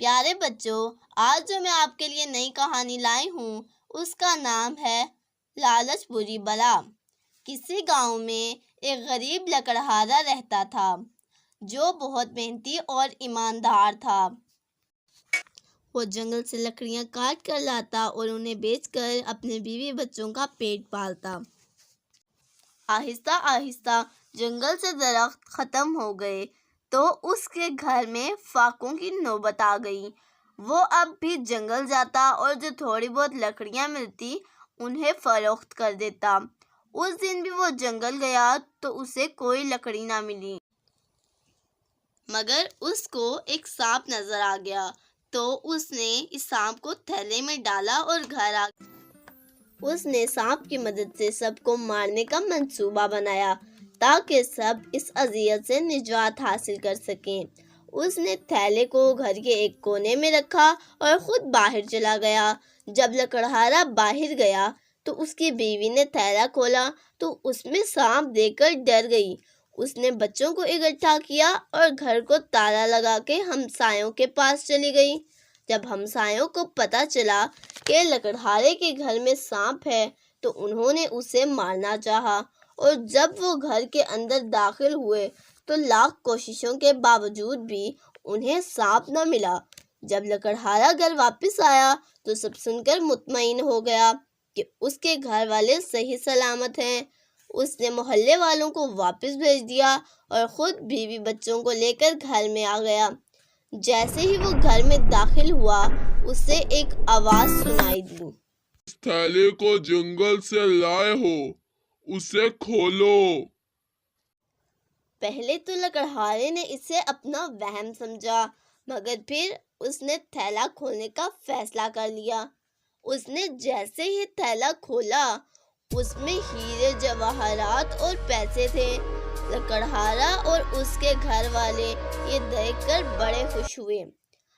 پیارے بچوں، آج جو میں آپ کے لیے نئی کہانی لائی ہوں اس کا نام ہے لالچ بری بلا۔ کسی گاؤں میں ایک غریب لکڑہارا رہتا تھا جو بہت محنتی اور ایماندار تھا۔ وہ جنگل سے لکڑیاں کاٹ کر لاتا اور انہیں بیچ کر اپنے بیوی بچوں کا پیٹ پالتا۔ آہستہ آہستہ جنگل سے درخت ختم ہو گئے تو اس کے گھر میں فاقوں کی نوبت آ گئی۔ وہ اب بھی جنگل جاتا اور جو تھوڑی بہت لکڑیاں ملتی انہیں فروخت کر دیتا۔ اس دن بھی وہ جنگل گیا تو اسے کوئی لکڑی نہ ملی، مگر اس کو ایک سانپ نظر آ گیا تو اس نے اس سانپ کو تھیلے میں ڈالا اور گھر آ گیا۔ اس نے سانپ کی مدد سے سب کو مارنے کا منصوبہ بنایا تاکہ سب اس اذیت سے نجات حاصل کر سکیں۔ اس نے تھیلے کو گھر کے ایک کونے میں رکھا اور خود باہر چلا گیا۔ جب لکڑہارا باہر گیا تو اس کی بیوی نے تھیلا کھولا تو اس میں سانپ دیکھ کر ڈر گئی۔ اس نے بچوں کو اکٹھا کیا اور گھر کو تالا لگا کے ہمسایوں کے پاس چلی گئی۔ جب ہمسایوں کو پتہ چلا کہ لکڑہارے کے گھر میں سانپ ہے تو انہوں نے اسے مارنا چاہا، اور جب وہ گھر کے اندر داخل ہوئے تو لاکھ کوششوں کے باوجود بھی انہیں سانپ نہ ملا۔ جب لکڑہارا گھر واپس آیا تو سب سن کر مطمئن ہو گیا کہ اس کے گھر والے صحیح سلامت ہیں۔ اس نے محلے والوں کو واپس بھیج دیا اور خود بیوی بچوں کو لے کر گھر میں آ گیا۔ جیسے ہی وہ گھر میں داخل ہوا اسے ایک آواز سنائی دی۔ اس تھیلے کو جنگل سے لائے ہو، اسے کھولو۔ پہلے تو لکڑہارے نے اسے اپنا وہم سمجھا، مگر پھر اس نے تھیلا کھولنے کا فیصلہ کر لیا۔ اس نے جیسے ہی تھیلا کھولا اس میں ہیرے جواہرات اور پیسے تھے۔ لکڑہارا اور اس کے گھر والے یہ دیکھ کر بڑے خوش ہوئے۔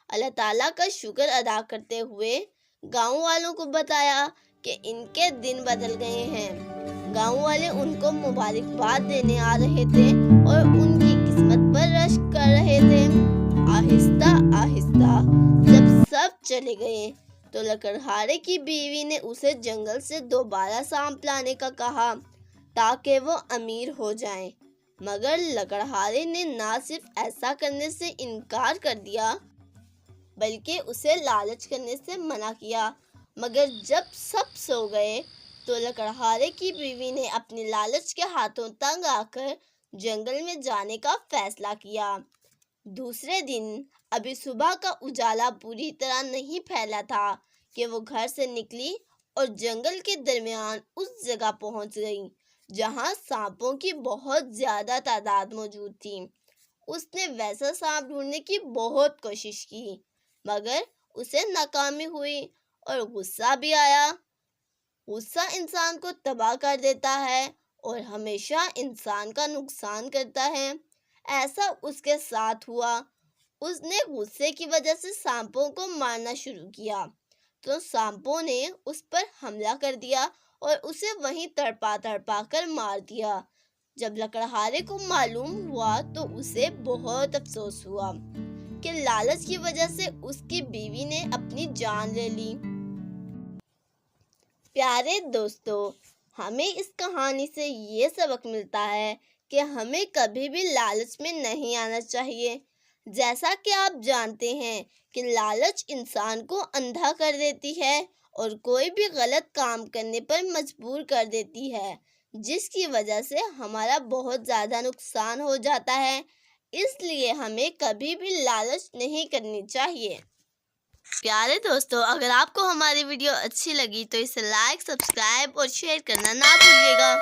اللہ تعالیٰ کا شکر ادا کرتے ہوئے گاؤں والوں کو بتایا کہ ان کے دن بدل گئے ہیں۔ گاؤں والے ان کو مبارکباد دینے آ رہے تھے اور ان کی قسمت پر رشک کر رہے تھے۔ آہستہ آہستہ جب سب چلے گئے تو لکڑہارے کی بیوی نے اسے جنگل سے دوبارہ سانپ لانے کا کہا تاکہ وہ امیر ہو جائیں، مگر لکڑہارے نے نہ صرف ایسا کرنے سے انکار کر دیا بلکہ اسے لالچ کرنے سے منع کیا۔ مگر جب سب سو گئے تو لکڑہارے کی بیوی نے اپنی لالچ کے ہاتھوں تنگ آ کر جنگل میں جانے کا فیصلہ کیا۔ دوسرے دن ابھی صبح کا اجالا پوری طرح نہیں پھیلا تھا کہ وہ گھر سے نکلی اور جنگل کے درمیان اس جگہ پہنچ گئی جہاں سانپوں کی بہت زیادہ تعداد موجود تھی۔ اس نے ویسا سانپ ڈھونڈنے کی بہت کوشش کی مگر اسے ناکامی ہوئی اور غصہ بھی آیا۔ غصہ انسان کو تباہ کر دیتا ہے اور ہمیشہ انسان کا نقصان کرتا ہے۔ ایسا اس کے ساتھ ہوا۔ اس نے غصے کی وجہ سے سانپوں کو مارنا شروع کیا تو سانپوں نے اس پر حملہ کر دیا اور اسے وہیں تڑپا تڑپا کر مار دیا۔ جب لکڑہارے کو معلوم ہوا تو اسے بہت افسوس ہوا کہ لالچ کی وجہ سے اس کی بیوی نے اپنی جان لے لی۔ پیارے دوستو، ہمیں اس کہانی سے یہ سبق ملتا ہے کہ ہمیں کبھی بھی لالچ میں نہیں آنا چاہیے۔ جیسا کہ آپ جانتے ہیں کہ لالچ انسان کو اندھا کر دیتی ہے اور کوئی بھی غلط کام کرنے پر مجبور کر دیتی ہے، جس کی وجہ سے ہمارا بہت زیادہ نقصان ہو جاتا ہے۔ اس لیے ہمیں کبھی بھی لالچ نہیں کرنی چاہیے۔ پیارے دوستو، اگر آپ کو ہماری ویڈیو اچھی لگی تو اسے لائک، سبسکرائب اور شیئر کرنا نہ بھولیے گا۔